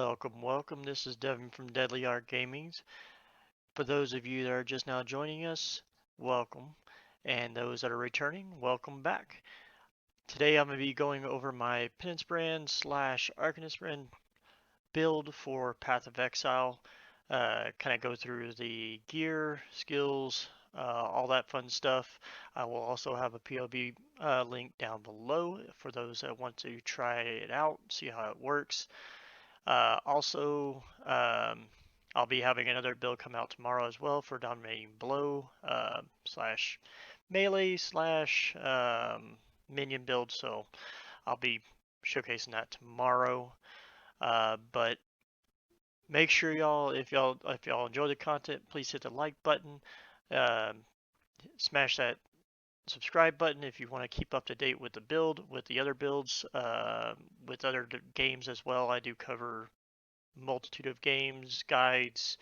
Welcome. This is Devin from Deadly Art Gamings. For those of you that are just now joining us, welcome. And those that are returning, welcome back. Today I'm going to be going over my Penance brand slash Arcanist brand build for Path of Exile. Kind of go through the gear, skills, all that fun stuff. I will also have a PoE link down below for those that want to try it out, see how it works. I'll be having another build come out tomorrow as well for dominating blow slash melee slash minion build. So I'll be showcasing that tomorrow. But make sure if y'all enjoy the content, please hit the like button. Um, Smash that subscribe button if you want to keep up to date with the build, with the other builds, with other games as well. I do cover multitude of games, guides,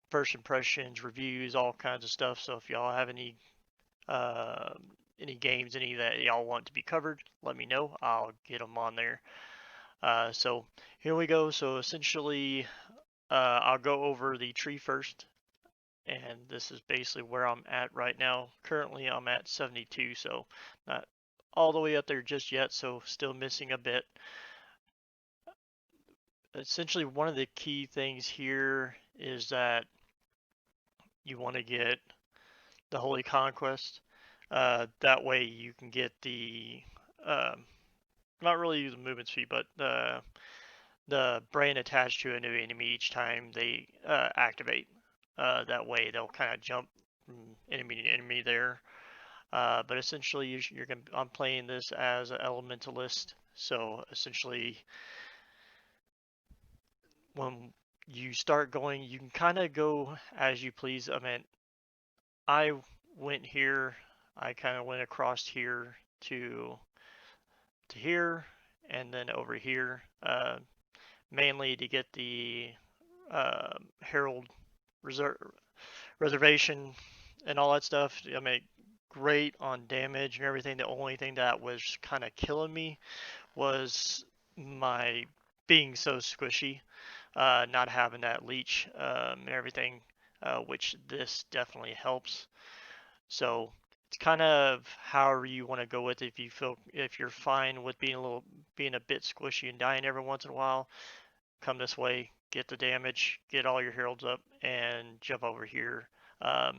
first impressions, reviews, all kinds of stuff. So if y'all have any games, any that y'all want to be covered, let me know. I'll get them on there. So here we go. So essentially, I'll go over the tree first. And this is basically where I'm at right now. Currently, I'm at 72, so not all the way up there just yet, so still missing a bit. Essentially, one of the key things here is that you want to get the Holy Conquest. That way you can get the, not really the movement speed, but the brain attached to a new enemy each time they activate. That way they'll kind of jump from enemy to enemy there. But essentially, I'm playing this as an elementalist. So essentially, when you start going, you can kind of go as you please. I mean, I went here, I kind of went across here to here, and then over here, mainly to get the Herald reservation and all that stuff. I mean, great on damage and everything. The only thing that was kind of killing me was my being so squishy, not having that leech and everything, which this definitely helps. So it's kind of however you want to go with it. If you're fine with being a bit squishy and dying every once in a while, come this way, get the damage, get all your heralds up, and jump over here. I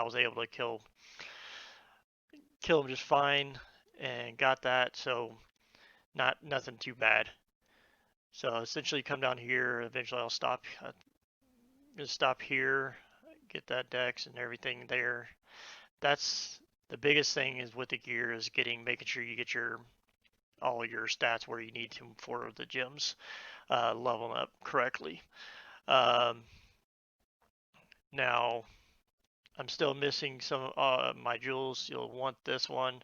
was able to kill him just fine and got that, so nothing too bad. So essentially, come down here. Eventually, I'll stop. Just stop here, get that dex and everything there. That's the biggest thing is with the gear is making sure you get all your stats where you need to for the gems, leveling up correctly. Now, I'm still missing some my jewels. You'll want this one.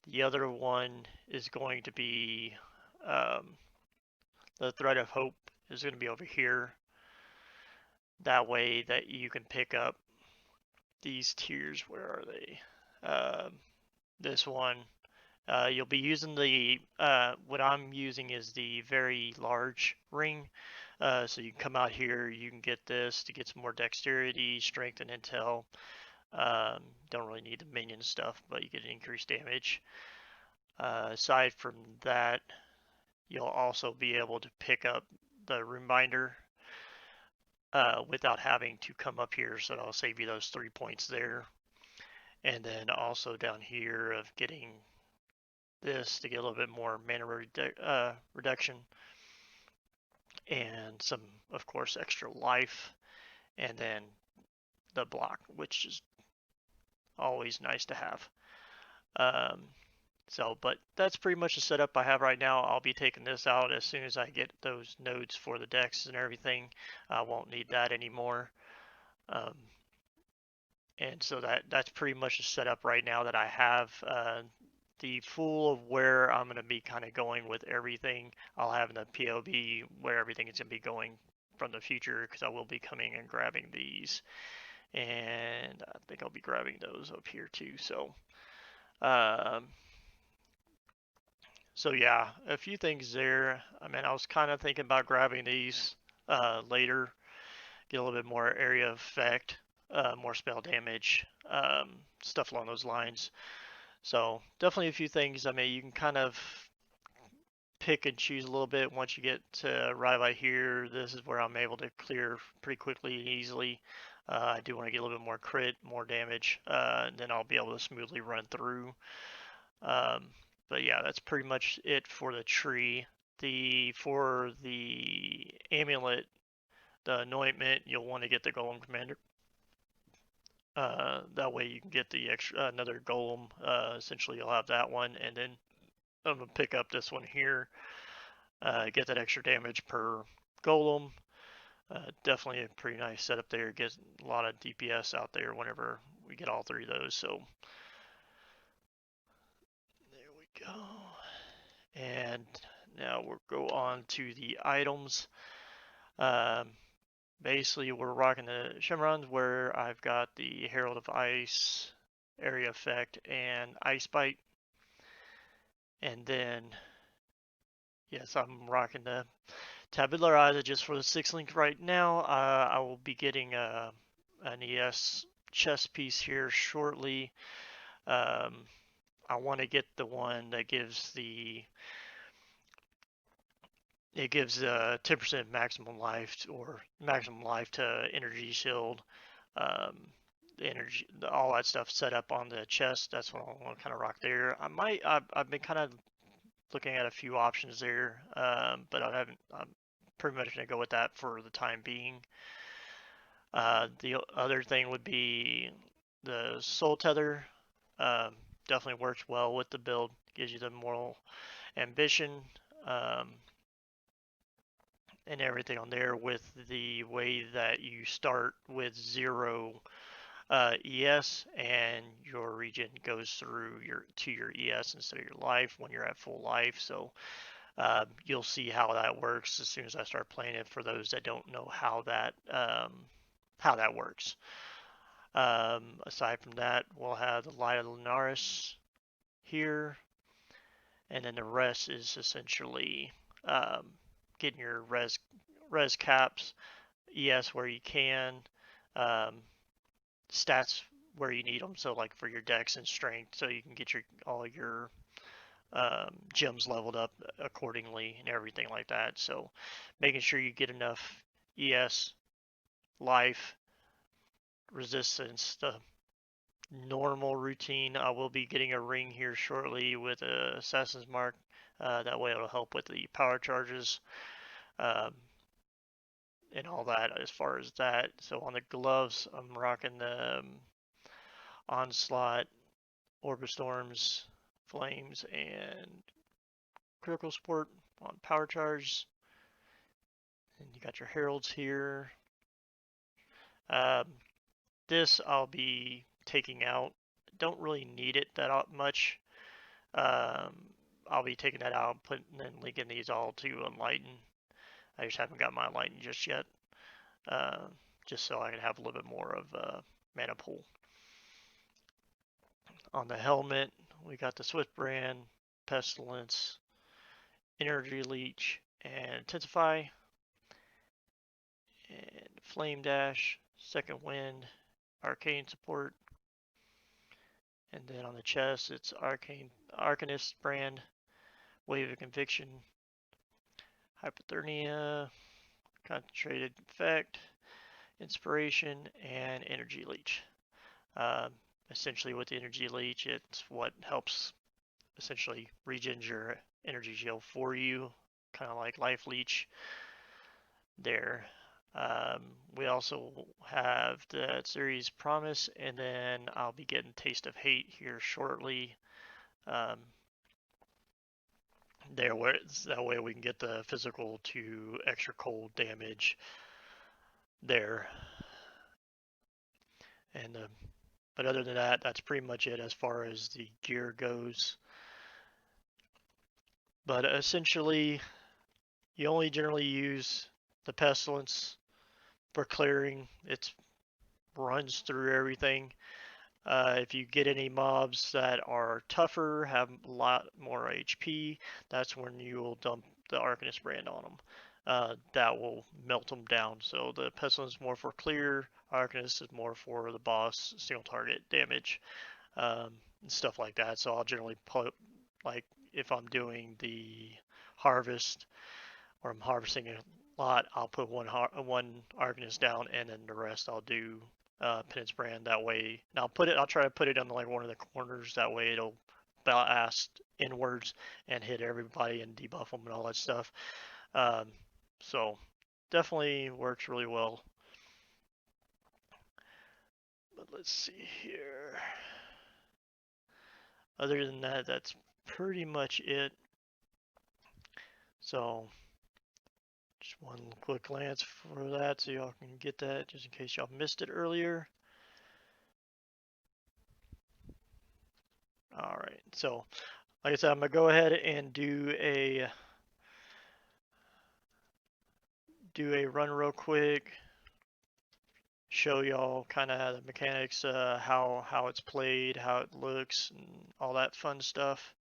The other one is going to be the Thread of Hope is going to be over here. That way that you can pick up these tiers. Where are they? This one. You'll be using what I'm using is the very large ring. So you can come out here, you can get this to get some more dexterity, strength, and intel. Don't really need the minion stuff, but you get increased damage. Aside from that, you'll also be able to pick up the reminder without having to come up here, so that'll save you those 3 points there. And then also down here of getting this to get a little bit more mana reduction and some, of course, extra life, and then the block, which is always nice to have. But that's pretty much the setup I have right now. I'll be taking this out as soon as I get those nodes for the decks and everything. I won't need that anymore. And so that's pretty much the setup right now that I have. The full of where I'm going to be kind of going with everything. I'll have in the PoE where everything is going to be going from the future, because I will be coming and grabbing these. And I think I'll be grabbing those up here too. So So yeah, a few things there. I mean, I was kind of thinking about grabbing these later, get a little bit more area effect, more spell damage, stuff along those lines. So definitely a few things. I mean, you can kind of pick and choose a little bit once you get to right by here. This is where I'm able to clear pretty quickly and easily. I do want to get a little bit more crit, more damage, and then I'll be able to smoothly run through. Um, but yeah, that's pretty much it for the tree. For the amulet, the anointment, you'll want to get the Golem Commander. That way you can get the extra another Golem. Essentially, you'll have that one, and then I'm gonna pick up this one here. Get that extra damage per Golem. Definitely a pretty nice setup there. Get a lot of DPS out there whenever we get all three of those. So there we go. And now we'll go on to the items. Um, Basically, we're rocking the Shimmerons where I've got the Herald of Ice, Area Effect, and Ice Bite. And then, yes, I'm rocking the Tabular Eyes just for the 6 link right now. I will be getting an ES chest piece here shortly. I want to get the one that gives it gives 10% maximum life or maximum life to energy shield. Um, the energy, all that stuff set up on the chest. That's what I want to kind of rock there. I've been kind of looking at a few options there, but I haven't. I'm pretty much gonna go with that for the time being. The other thing would be the soul tether. Um, Definitely works well with the build. Gives you the moral ambition. Um, and everything on there with the way that you start with 0 ES and your regen goes through your ES instead of your life when you're at full life. So you'll see how that works as soon as I start playing it. For those that don't know how that works. Aside from that, we'll have the Light of Lunaris here, and then the rest is essentially um, getting your res caps, ES where you can, um, stats where you need them. So like for your dex and strength, so you can get all your gems leveled up accordingly and everything like that. So making sure you get enough ES, life, resistance, the normal routine. I will be getting a ring here shortly with a Assassin's Mark. That way it'll help with the power charges um, and all that as far as that. So on the gloves, I'm rocking the Onslaught, Orbistorms, Flames, and Critical Support on power charge. And you got your Heralds here. Um, this I'll be taking out. Don't really need it that much. Um, I'll be taking that out, putting and linking these all to Enlighten. I just haven't got my Enlighten just yet, uh, just so I can have a little bit more of mana pool. On the helmet, we got the Swift Brand, Pestilence, Energy Leech, and Intensify, and Flame Dash, Second Wind, Arcane Support, and then on the chest it's Arcanist Brand, Wave of Conviction, Hypothermia, Concentrated Effect, Inspiration, and Energy Leech. Essentially with the Energy Leech, it's what helps essentially regen your energy shield for you, kind of like Life Leech there. We also have the series Promise, and then I'll be getting Taste of Hate here shortly. Um, that way we can get the physical to extra cold damage there. And but other than that, that's pretty much it as far as the gear goes. But essentially, you only generally use the Pestilence for clearing. It runs through everything. If you get any mobs that are tougher, have a lot more HP, that's when you will dump the Arcanist brand on them. That will melt them down. So the Pestilence is more for clear, Arcanist is more for the boss single target damage, and stuff like that. So I'll generally put, like, if I'm doing the harvest or I'm harvesting a lot, I'll put one Arcanist down, and then the rest I'll do Penance brand. That way, and I'll try to put it on like one of the corners. That way, it'll blast inwards and hit everybody and debuff them and all that stuff. Um, so definitely works really well. But let's see here. Other than that, that's pretty much it. So just one quick glance for that so y'all can get that just in case y'all missed it earlier. All right, so like I said, I'm gonna go ahead and do a run real quick, show y'all kind of the mechanics, how it's played, how it looks, and all that fun stuff.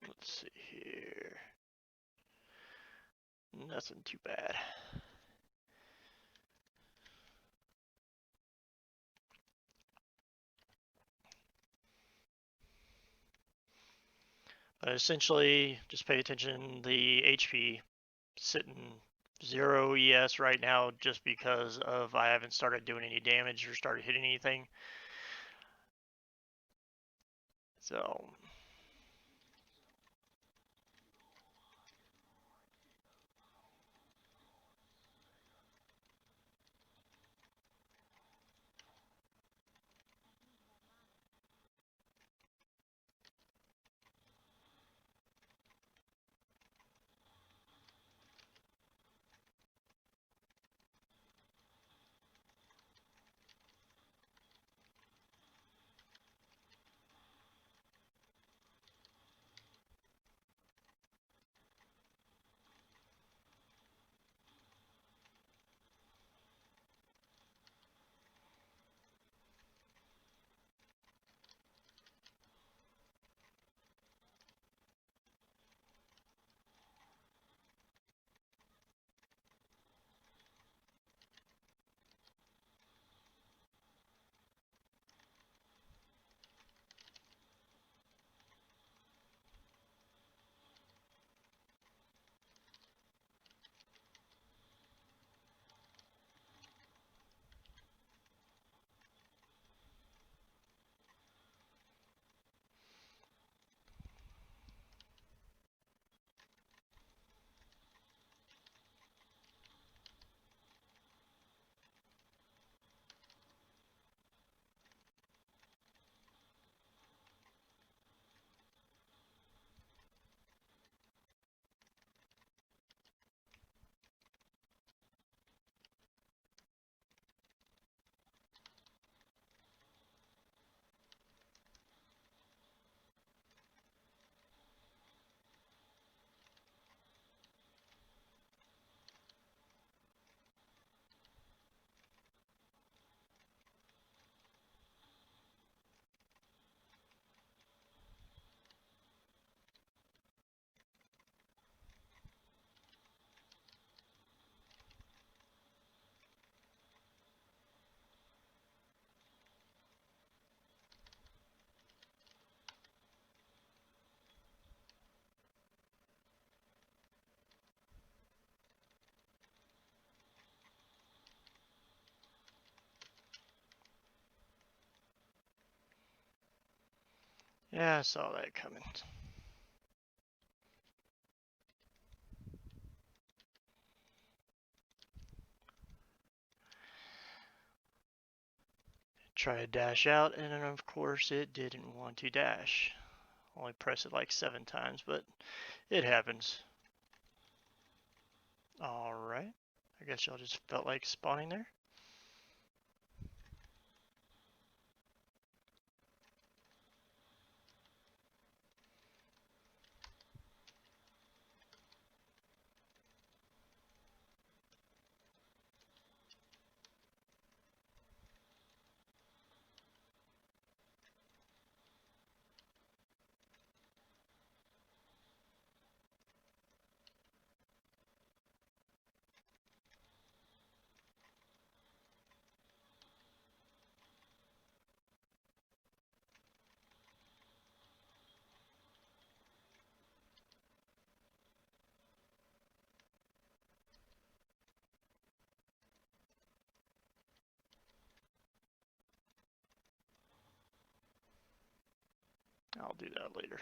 Let's see here. Nothing too bad. But essentially, just pay attention. The HP sitting 0 ES right now just because of I haven't started doing any damage or started hitting anything. So yeah, I saw that coming. Try to dash out, and then of course it didn't want to dash. Only press it like 7 times, but it happens. Alright, I guess y'all just felt like spawning there. I'll do that later.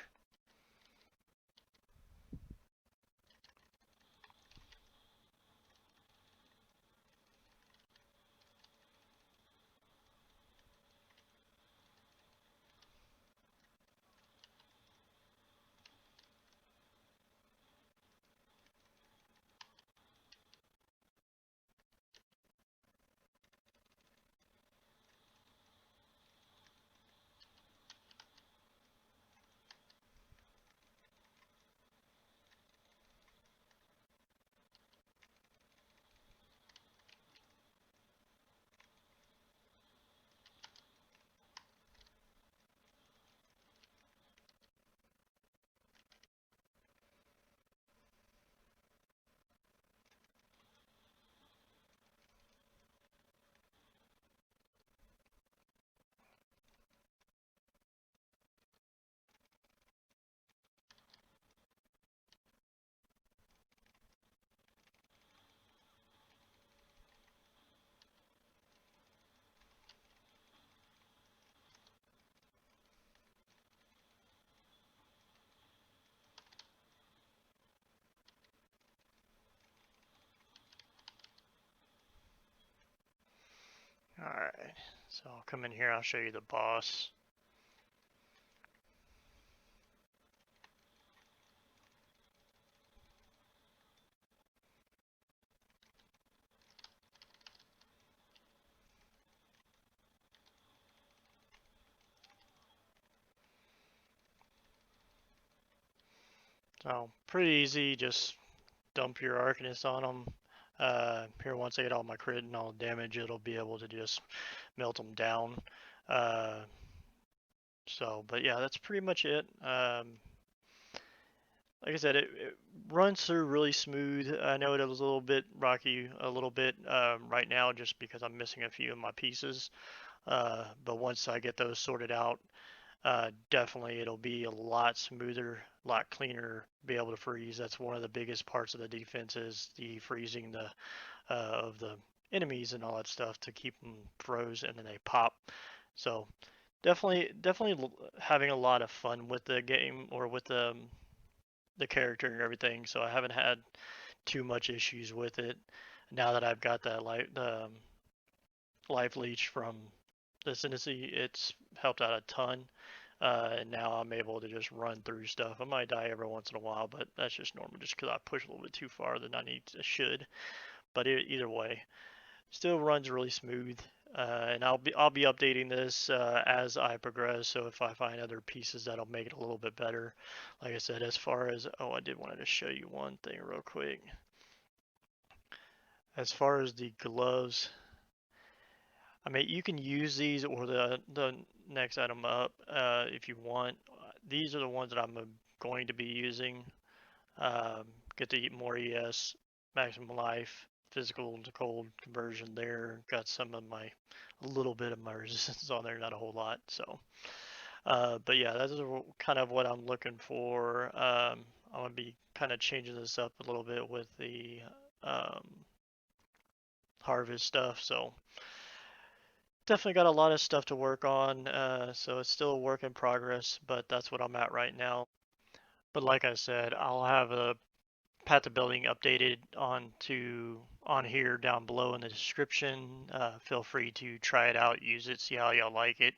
Alright, so I'll come in here, I'll show you the boss. So, pretty easy, just dump your Arcanist on them. Here, once I get all my crit and all the damage, it'll be able to just melt them down. But yeah, that's pretty much it. Like I said, it runs through really smooth. I know it was a little bit rocky, a little bit right now, just because I'm missing a few of my pieces. But once I get those sorted out, definitely it'll be a lot smoother, a lot cleaner, be able to freeze. That's one of the biggest parts of the defense is the freezing of the enemies and all that stuff to keep them froze and then they pop. So definitely having a lot of fun with the game or with the character and everything. So I haven't had too much issues with it. Now that I've got that life leech from the Ascendancy, it's helped out a ton. And now I'm able to just run through stuff. I might die every once in a while, but that's just normal, just because I push a little bit too far than should. But either way, still runs really smooth. And I'll be updating this as I progress. So if I find other pieces that'll make it a little bit better, like I said, as far as I did want to show you one thing real quick. As far as the gloves, I mean, you can use these or the next item up if you want. These are the ones that I'm going to be using. Get to eat more ES, maximum life, physical to cold conversion there. Got a little bit of my resistance on there, not a whole lot. So, but yeah, that's kind of what I'm looking for. I'm gonna be kind of changing this up a little bit with the um, harvest stuff. So definitely got a lot of stuff to work on. So it's still a work in progress, but that's what I'm at right now. But like I said, I'll have a path to building updated on here down below in the description. Feel free to try it out, use it, see how y'all like it.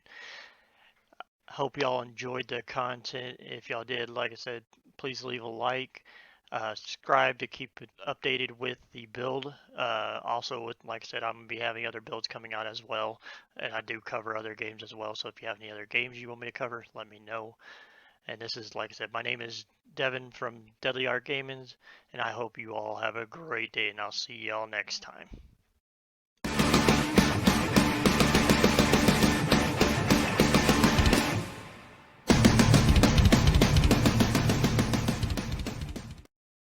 Hope y'all enjoyed the content. If y'all did, like I said, please leave a like. Subscribe to keep updated with the build. Also, with like I said, I'm gonna be having other builds coming out as well, and I do cover other games as well. So if you have any other games you want me to cover, let me know. And this is, like I said, my name is Devin from Deadly Art Gaming, and I hope you all have a great day, and I'll see y'all next time.